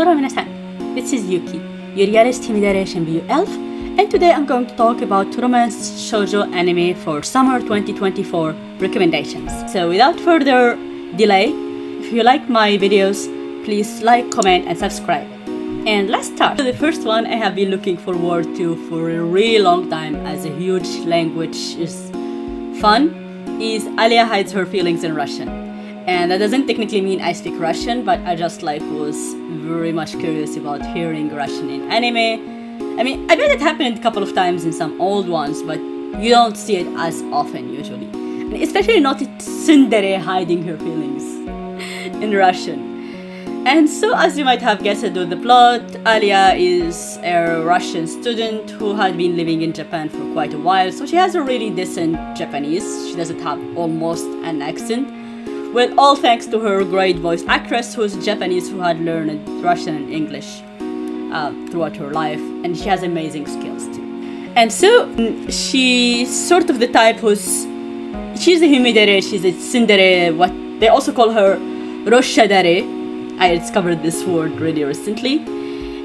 Hello minasan, this is Yuki, your realist Himidare View Elf, and today I'm going to talk about romance shoujo anime for summer 2024 recommendations. So without further delay, if you like my videos, please like, comment and subscribe. And let's start. The first one I have been looking forward to for a really long time as a huge language is fun is Alya hides her feelings in Russian. And that doesn't technically mean I speak Russian, but I just was very much curious about hearing Russian in anime. I mean, I bet it happened a couple of times in some old ones, but you don't see it as often usually. And especially not tsundere hiding her feelings in Russian. And so, as you might have guessed with the plot, Alya is a Russian student who had been living in Japan for quite a while, so she has a really decent Japanese. She doesn't have almost an accent. Well, all thanks to her great voice actress who's Japanese, who had learned Russian and English throughout her life, and she has amazing skills too. And so she's sort of the type she's a himidere, she's a tsundere, what they also call her roshadare. I discovered this word really recently.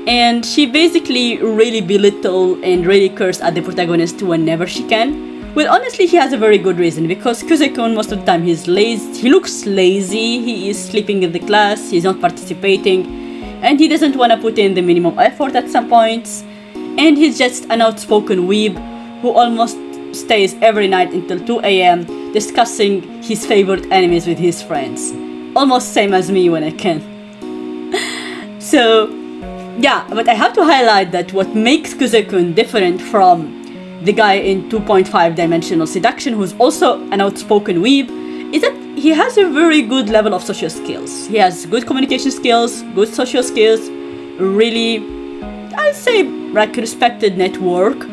And she basically really belittle and really curse at the protagonist whenever she can. Well, honestly, he has a very good reason, because Kuze-kun most of the time he's lazy, he looks lazy, he is sleeping in the class, he's not participating, and he doesn't want to put in the minimum effort at some points, and he's just an outspoken weeb who almost stays every night until 2 a.m. discussing his favorite animes with his friends. Almost same as me when I can. So, yeah, but I have to highlight that what makes Kuze-kun different from the guy in 2.5 Dimensional Seduction, who's also an outspoken weeb, is that he has a very good level of social skills. He has good communication skills, good social skills, really, I'd say, respected network,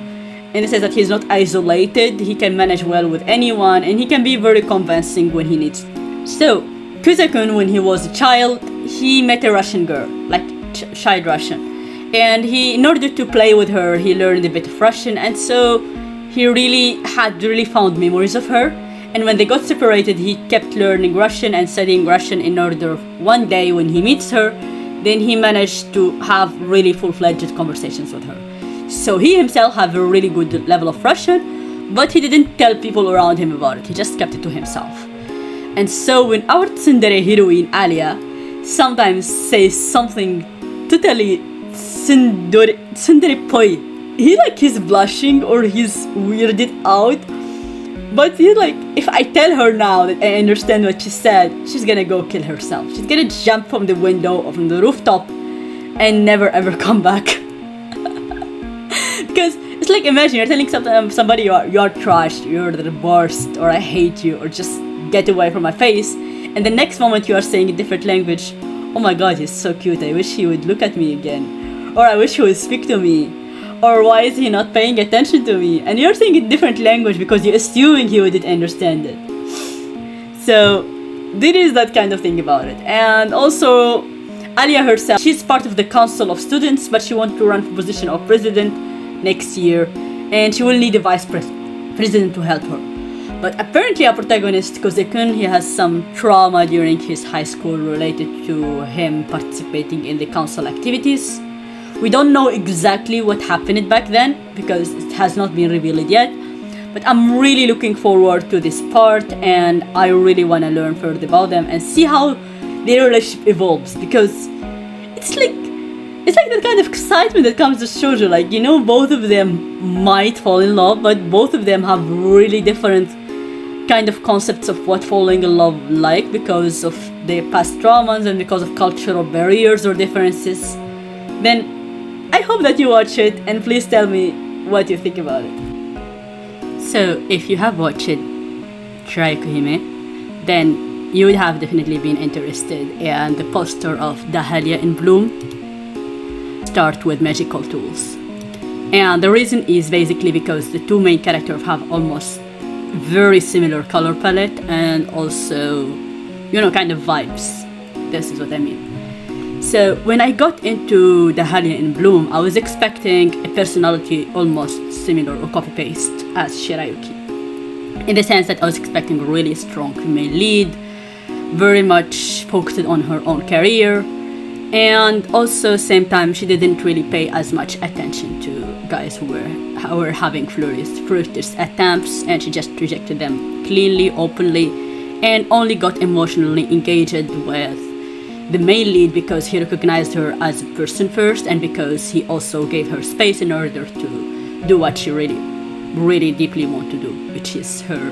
in the sense that he's not isolated, he can manage well with anyone, and he can be very convincing when he needs. So, Kuze-kun, when he was a child, he met a Russian girl, like shy Russian. And in order to play with her, he learned a bit of Russian, and so he really found memories of her. And when they got separated, he kept learning Russian and studying Russian in order one day when he meets her, then he managed to have really full-fledged conversations with her. So he himself had a really good level of Russian, but he didn't tell people around him about it, he just kept it to himself. And so when our tsundere heroine, Alya, sometimes says something totally tsundere poi, he's blushing or he's weirded out, but if I tell her now that I understand what she said, she's gonna go kill herself. She's gonna jump from the window or from the rooftop and never ever come back. Because it's like, imagine you're telling somebody you're trash, you're the worst, or I hate you, or just get away from my face, and the next moment you are saying a different language. Oh my god, he's so cute, I wish he would look at me again. Or I wish he would speak to me. Or why is he not paying attention to me? And you're saying a different language because you're assuming he wouldn't understand it. So, there is that kind of thing about it. And also, Alya herself, she's part of the council of students, but she wants to run for position of president next year. And she will need a vice president to help her. But apparently our protagonist, Kuze-kun, he has some trauma during his high school related to him participating in the council activities. We don't know exactly what happened back then, because it has not been revealed yet. But I'm really looking forward to this part, and I really want to learn further about them and see how their relationship evolves, because it's like that kind of excitement that comes to shoujo. Both of them might fall in love, but both of them have really different kind of concepts of what falling in love like, because of their past traumas and because of cultural barriers or differences. Then I hope that you watch it, and please tell me what you think about it. So if you have watched Traikuhime, then you would have definitely been interested in the poster of Dahlia in Bloom start with magical tools. And the reason is basically because the two main characters have almost very similar color palette and also, kind of vibes. This is what I mean. So when I got into Dahlia in Bloom, I was expecting a personality almost similar or copy-paste as Shirayuki. In the sense that I was expecting a really strong female lead, very much focused on her own career, And also, same time, she didn't really pay as much attention to guys who were having flirtatious attempts, and she just rejected them cleanly, openly, and only got emotionally engaged with the main lead because he recognized her as a person first, and because he also gave her space in order to do what she really deeply want to do, which is her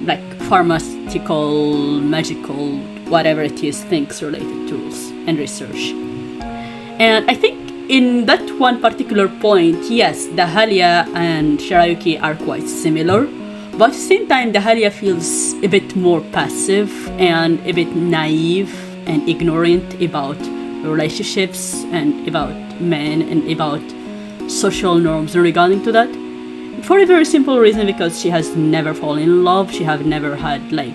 like pharmaceutical, magical, whatever it is, things related tools and research. And I think in that one particular point, yes, Dahlia and Shirayuki are quite similar, but at the same time, Dahlia feels a bit more passive and a bit naive and ignorant about relationships and about men and about social norms regarding to that. For a very simple reason, because she has never fallen in love, she have never had like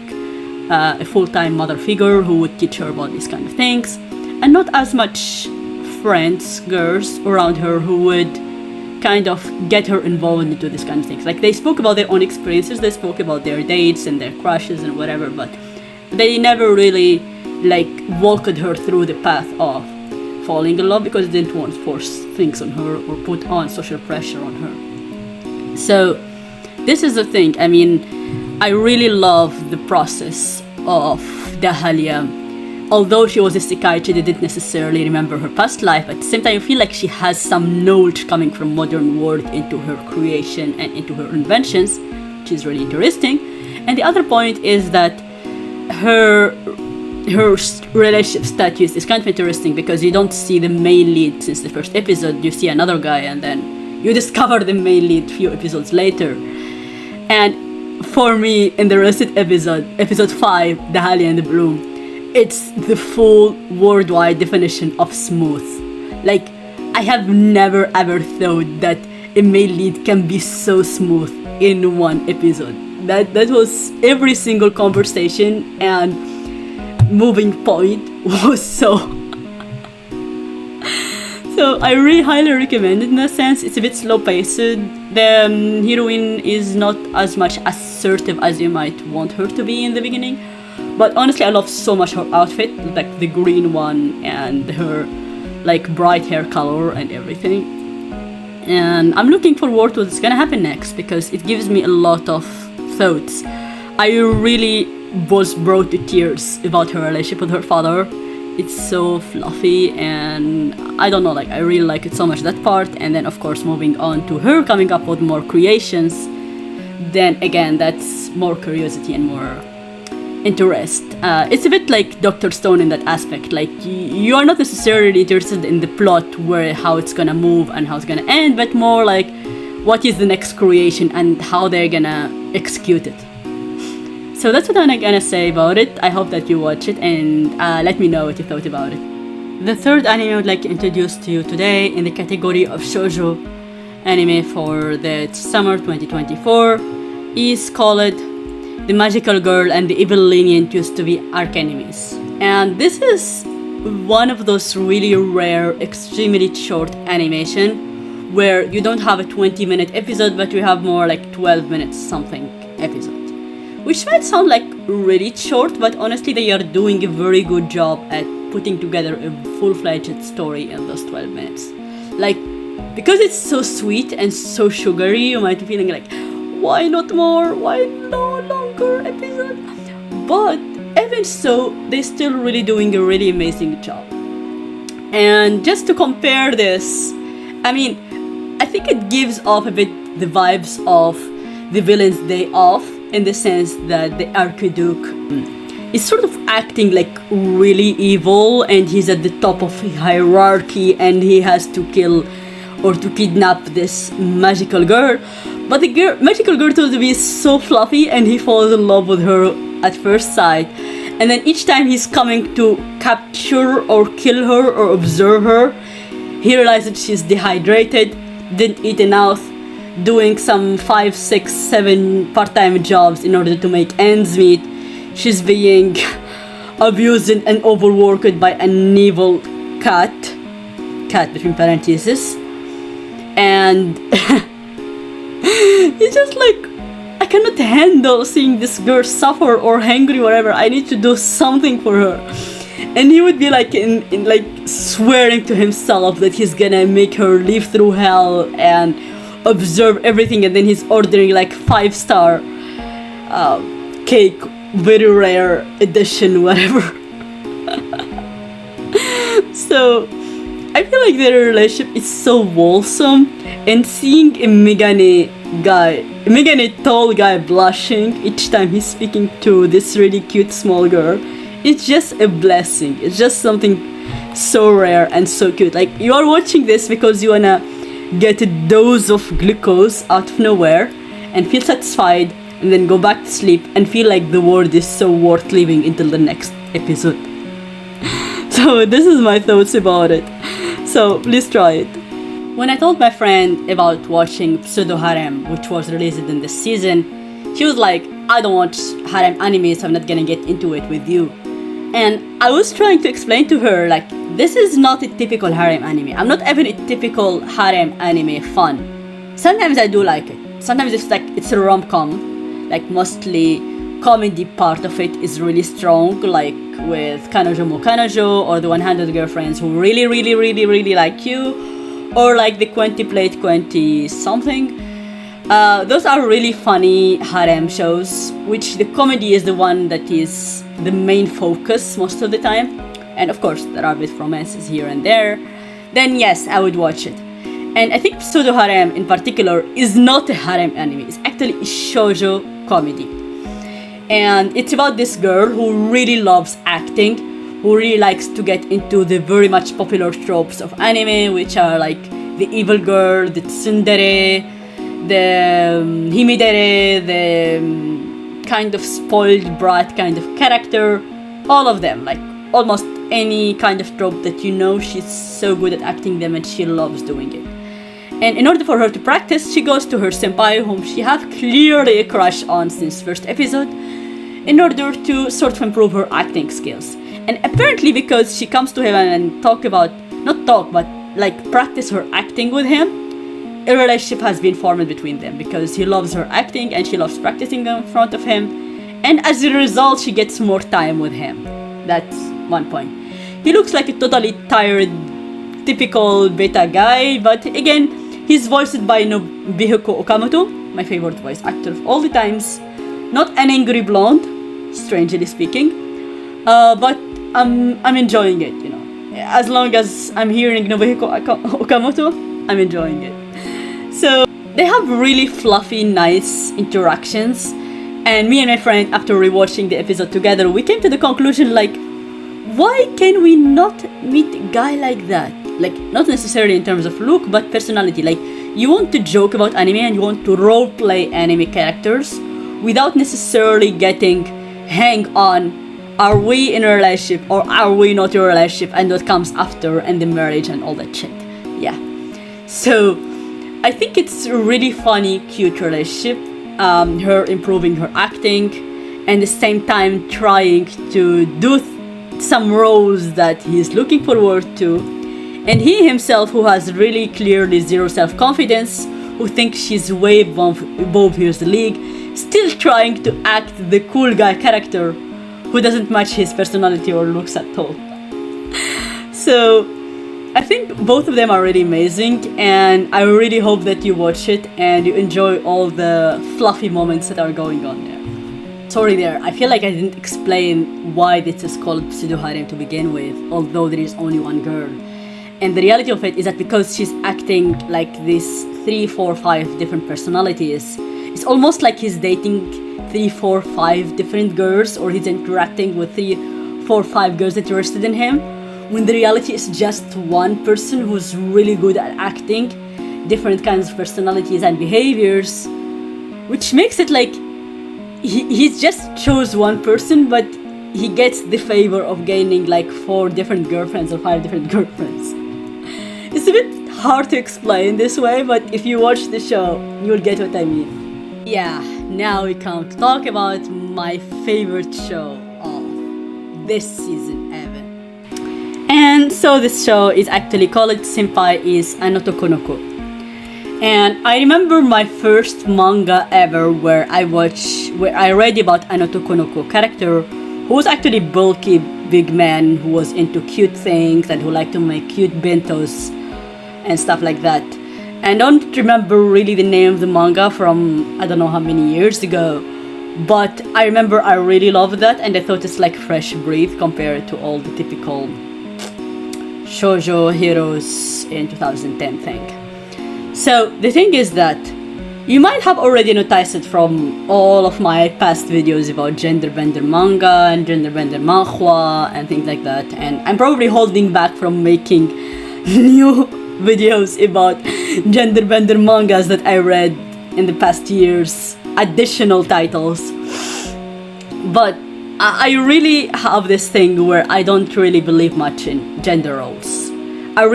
a full-time mother figure who would teach her about these kind of things, and not as much friends, girls around her who would kind of get her involved into this kind of things. Like, they spoke about their own experiences, they spoke about their dates and their crushes and whatever, but they never really like walked her through the path of falling in love, because they didn't want to force things on her or put on social pressure on her. So this is the thing. I mean, I really love the process of Dahlia. Although she was a Sekai, she didn't necessarily remember her past life. At the same time, I feel like she has some knowledge coming from modern world into her creation and into her inventions, which is really interesting. And the other point is that her relationship status is kind of interesting, because you don't see the main lead since the first episode. You see another guy, and then you discover the main lead a few episodes later. And for me, in the recent episode 5, Dahlia and the Bloom, it's the full worldwide definition of smooth. Like, I have never ever thought that a male lead can be so smooth in one episode. That was every single conversation and moving point was so I really highly recommend it in that sense. It's a bit slow paced. The heroine is not as much assertive as you might want her to be in the beginning. But honestly, I love so much her outfit, like the green one and her like bright hair color and everything. And I'm looking forward to what's gonna happen next, because it gives me a lot of thoughts. I really was brought to tears about her relationship with her father. It's so fluffy, and I don't know, like, I really like it so much, that part. And then of course moving on to her coming up with more creations, then again that's more curiosity and more interest. It's a bit like Dr. Stone in that aspect. Like, you are not necessarily interested in the plot, where how it's gonna move and how it's gonna end, but more like what is the next creation and how they're gonna execute it. So that's what I'm gonna say about it. I hope that you watch it and let me know what you thought about it. The third anime I would like to introduce to you today in the category of shoujo anime for the summer 2024 is called The Magical Girl and the Evil Lenient Used to Be Archenemies. And this is one of those really rare, extremely short animation where you don't have a 20-minute episode, but you have more like 12 minutes something episode. Which might sound like really short, but honestly they are doing a very good job at putting together a full-fledged story in those 12 minutes. Like, because it's so sweet and so sugary, you might be feeling like, why not more? Why no longer episode? But even so, they're still really doing a really amazing job. And just to compare this, I mean, I think it gives off a bit the vibes of the Villain's Day Off, in the sense that the Archduke is sort of acting like really evil, and he's at the top of a hierarchy, and he has to kill or to kidnap this magical girl. But the magical girl turns to be so fluffy, and he falls in love with her at first sight. And then each time he's coming to capture or kill her or observe her, he realizes she's dehydrated, didn't eat enough, doing some 5, 6, 7 part-time jobs in order to make ends meet. She's being abused and overworked by an evil cat between parentheses. And it's just like, I cannot handle seeing this girl suffer or hungry, whatever. I need to do something for her. And he would be like in like swearing to himself that he's gonna make her live through hell and observe everything, and then he's ordering like 5-star cake, very rare edition, whatever. So I feel like their relationship is so wholesome, and seeing a Megane tall guy blushing each time he's speaking to this really cute small girl, it's just a blessing. It's just something so rare and so cute. Like, you are watching this because you wanna get a dose of glucose out of nowhere and feel satisfied, and then go back to sleep and feel like the world is so worth living until the next episode. So this is my thoughts about it. So please try it. When I told my friend about watching Pseudo Harem, which was released in this season, she was like, I don't watch harem anime, so I'm not gonna get into it with you. And I was trying to explain to her, like, this is not a typical harem anime. I'm not even a typical harem anime fan. Sometimes I do like it. Sometimes it's a rom-com. Like, mostly comedy part of it is really strong, like with Kanojo mo Kanojo, or the 100 girlfriends who really, really, really, really like you, or like the 20 plate 20 something. Those are really funny harem shows, which the comedy is the one that is the main focus most of the time. And of course, there are a bit of romances here and there. Then yes, I would watch it. And I think Pseudo Harem in particular is not a harem anime. It's actually a shoujo comedy. And it's about this girl who really loves acting, who really likes to get into the very much popular tropes of anime, which are like the evil girl, the tsundere, the himidere, the kind of spoiled brat kind of character, all of them, like almost any kind of trope that you know, she's so good at acting them and she loves doing it. And in order for her to practice, she goes to her senpai, whom she has clearly a crush on since first episode, in order to sort of improve her acting skills. And apparently because she comes to him and practice her acting with him, a relationship has been formed between them, because he loves her acting and she loves practicing in front of him, and as a result she gets more time with him. That's one point. He looks like a totally tired, typical beta guy, but again, he's voiced by Nobuhiko Okamoto, my favorite voice actor of all the times. Not an angry blonde, strangely speaking, but I'm enjoying it, you know. As long as I'm hearing Nobuhiko Okamoto, I'm enjoying it. So they have really fluffy, nice interactions, and me and my friend, after rewatching the episode together, we came to the conclusion, like, why can we not meet a guy like that? Like, not necessarily in terms of look, but personality. Like, you want to joke about anime and you want to roleplay anime characters without necessarily getting hang on, are we in a relationship or are we not in a relationship, and what comes after, and the marriage and all that shit. Yeah. So I think it's a really funny, cute relationship. Her improving her acting, and at the same time trying to do some roles that he's looking forward to. And he himself, who has really clearly zero self-confidence, who thinks she's way above his league, still trying to act the cool guy character who doesn't match his personality or looks at all. So I think both of them are really amazing, and I really hope that you watch it and you enjoy all the fluffy moments that are going on there. Sorry there, I feel like I didn't explain why this is called Pseudo Harem to begin with, although there is only one girl. And the reality of it is that because she's acting like these 3, 4, 5 different personalities, it's almost like he's dating 3, 4, 5 different girls, or he's interacting with 3, 4, 5 girls interested in him, when the reality is just one person who's really good at acting different kinds of personalities and behaviors, which makes it like he's just chose one person, but he gets the favor of gaining like 4 different girlfriends or 5 different girlfriends. It's a bit hard to explain this way, but if you watch the show, you'll get what I mean. Yeah, now we come to talk about my favorite show of this season ever. And so this show is actually called Senpai is an Otokonoko. And I remember my first manga ever where I read about an Otokonoko character who was actually bulky big man who was into cute things and who liked to make cute bentos and stuff like that. And I don't remember really the name of the manga from I don't know how many years ago, but I remember I really loved that, and I thought it's like fresh breath compared to all the typical shoujo heroes in 2010 thing. So the thing is that you might have already noticed it from all of my past videos about gender bender manga and gender bender manhwa and things like that, and I'm probably holding back from making new videos about gender bender mangas that I read in the past years, additional titles. But I really have this thing where I don't really believe much in gender roles. I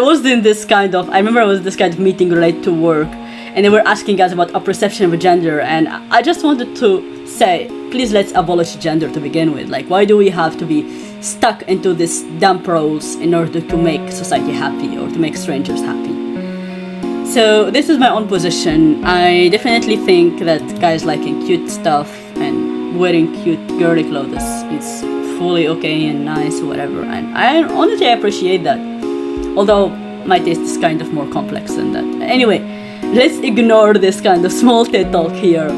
was in this kind of, I remember I was in this kind of meeting related to work, and they were asking us about our perception of gender, and I just wanted to say, please let's abolish gender to begin with. Like, why do we have to be stuck into these dumb roles in order to make society happy or to make strangers happy? So this is my own position. I definitely think that guys liking cute stuff and wearing cute girly clothes is fully okay and nice or whatever, and I honestly appreciate that, although my taste is kind of more complex than that. Anyway, let's ignore this kind of small TED talk here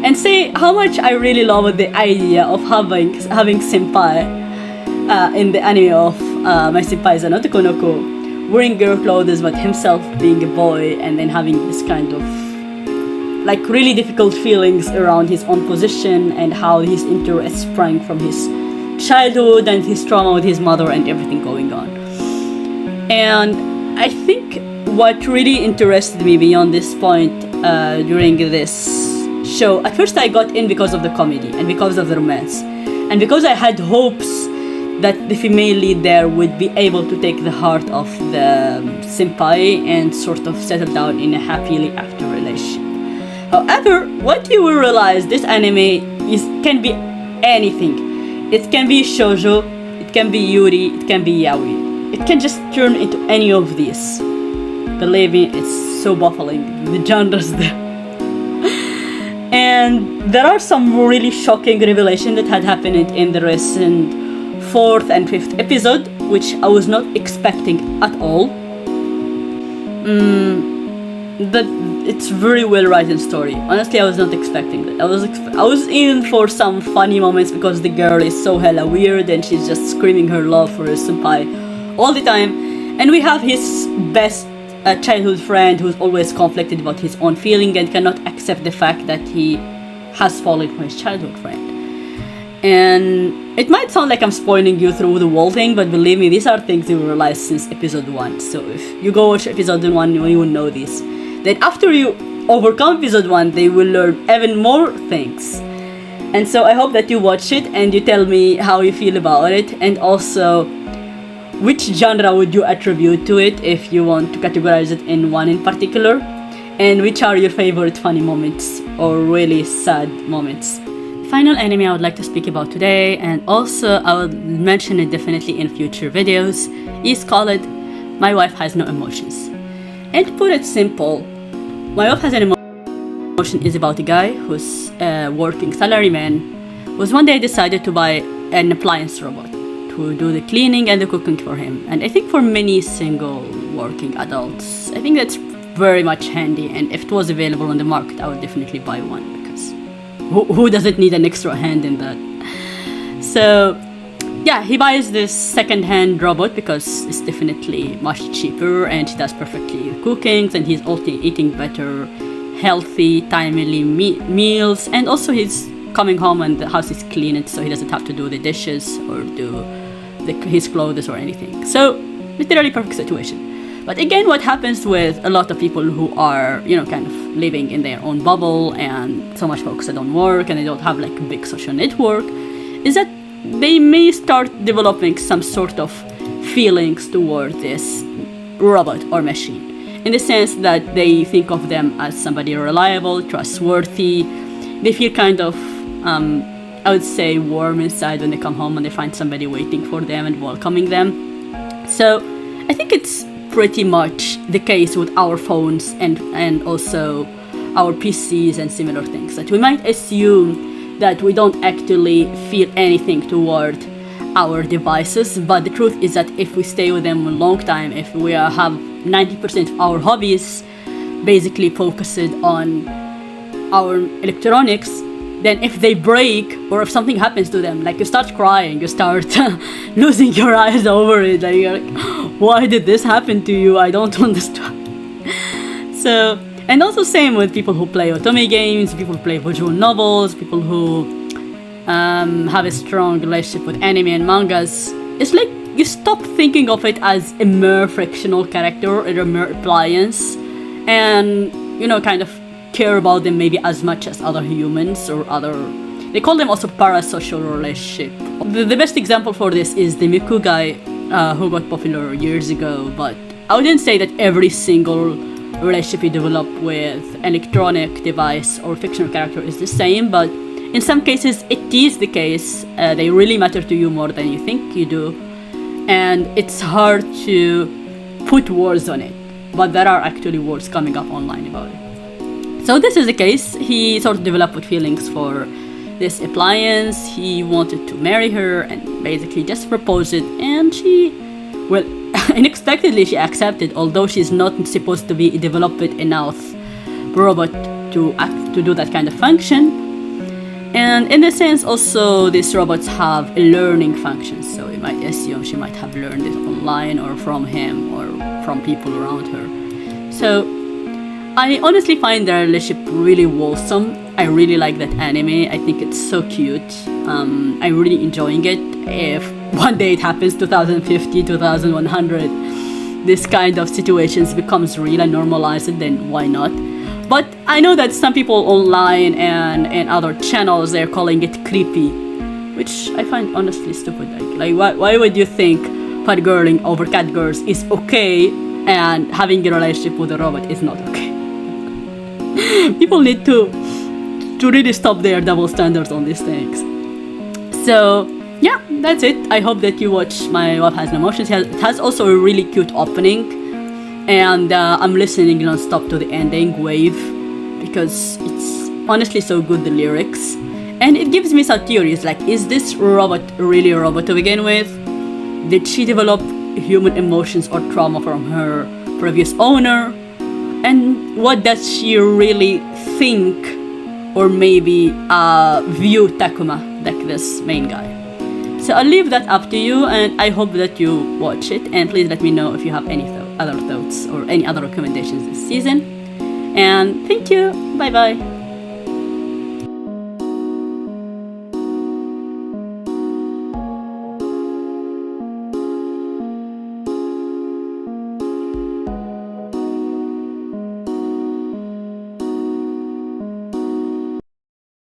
and say how much I really love the idea of having senpai in the anime of my senpai is an Otokonoko, wearing girl clothes but himself being a boy, and then having this kind of like really difficult feelings around his own position and how his interest sprang from his childhood and his trauma with his mother and everything going on. And I think what really interested me beyond this point during this show, at first I got in because of the comedy and because of the romance, and because I had hopes that the female lead there would be able to take the heart of the senpai and sort of settle down in a happily after relationship. However, what you will realize, this anime can be anything. It can be shoujo, it can be yuri, it can be yaoi. It can just turn into any of these. Believe me, it's so baffling, the genres there. And there are some really shocking revelations that had happened in the recent 4th and 5th episode, which I was not expecting at all. But it's very well written story. Honestly, I was not expecting that. I was in for some funny moments because the girl is so hella weird and she's just screaming her love for her senpai all the time. And we have his best childhood friend who's always conflicted about his own feeling and cannot accept the fact that he has fallen for his childhood friend. And it might sound like I'm spoiling you through the whole thing, but believe me, these are things you will realize since episode 1. So if you go watch episode 1, you will know this. Then after you overcome episode 1, they will learn even more things. And so I hope that you watch it and you tell me how you feel about it, and also which genre would you attribute to it if you want to categorize it in one in particular, and which are your favorite funny moments or really sad moments. Final anime I would like to speak about today, and also I will mention it definitely in future videos, is called My Wife Has No Emotions. And to put it simple, My Wife Has an Emotion is about a guy who's a working salaryman, who's one day decided to buy an appliance robot to do the cleaning and the cooking for him. And I think for many single working adults, I think that's very much handy, and if it was available on the market, I would definitely buy one, because who doesn't need an extra hand in that? So yeah, he buys this second-hand robot because it's definitely much cheaper and she does perfectly the cookings, and he's also eating better, healthy, timely meals, and also he's coming home and the house is clean, so he doesn't have to do the dishes or do his clothes or anything. So literally perfect situation. But again, what happens with a lot of people who are, kind of living in their own bubble and so much focused on work and they don't have like a big social network, is that they may start developing some sort of feelings toward this robot or machine, in the sense that they think of them as somebody reliable, trustworthy. They feel kind of, I would say, warm inside when they come home and they find somebody waiting for them and welcoming them. So I think it's pretty much the case with our phones and also our PCs and similar things, that we might assume that we don't actually feel anything toward our devices, but the truth is that if we stay with them a long time, if we have 90% of our hobbies basically focused on our electronics, then if they break or if something happens to them, like you start crying, you start losing your eyes over it, like you're like, why did this happen to you? I don't understand. So, and also same with people who play otome games, people who play visual novels, people who have a strong relationship with anime and mangas. It's like you stop thinking of it as a mere frictional character or a mere appliance, and kind of care about them maybe as much as other humans or other. They call them also parasocial relationship. The best example for this is the Miku guy who got popular years ago, but I wouldn't say that every single relationship you develop with an electronic device or fictional character is the same, but in some cases it is the case. They really matter to you more than you think you do, and it's hard to put words on it, but there are actually words coming up online about it. So this is the case. He sort of developed with feelings for this appliance. He wanted to marry her and basically just proposed it, and she, well, unexpectedly she accepted, although she's not supposed to be a developed enough robot to do that kind of function. And in a sense also these robots have a learning function, so you might assume she might have learned it online or from him or from people around her. So I honestly find their relationship really wholesome. I really like that anime. I think it's so cute. I'm really enjoying it. If one day it happens 2050, 2100, this kind of situations becomes real and normalized, then why not? But I know that some people online and other channels, they're calling it creepy, which I find honestly stupid. Like why would you think fangirling over catgirls is okay and having a relationship with a robot is not okay? People need to really stop their double standards on these things. So yeah, that's it. I hope that you watch my Love Has No Emotions. It has also a really cute opening, and I'm listening non-stop to the ending Wave because it's honestly so good, the lyrics, and it gives me some theories like, is this robot really a robot to begin with? Did she develop human emotions or trauma from her previous owner? And what does she really think or maybe view Takuma, like this main guy? So I'll leave that up to you, and I hope that you watch it, and please let me know if you have any other thoughts or any other recommendations this season. And thank you, bye bye.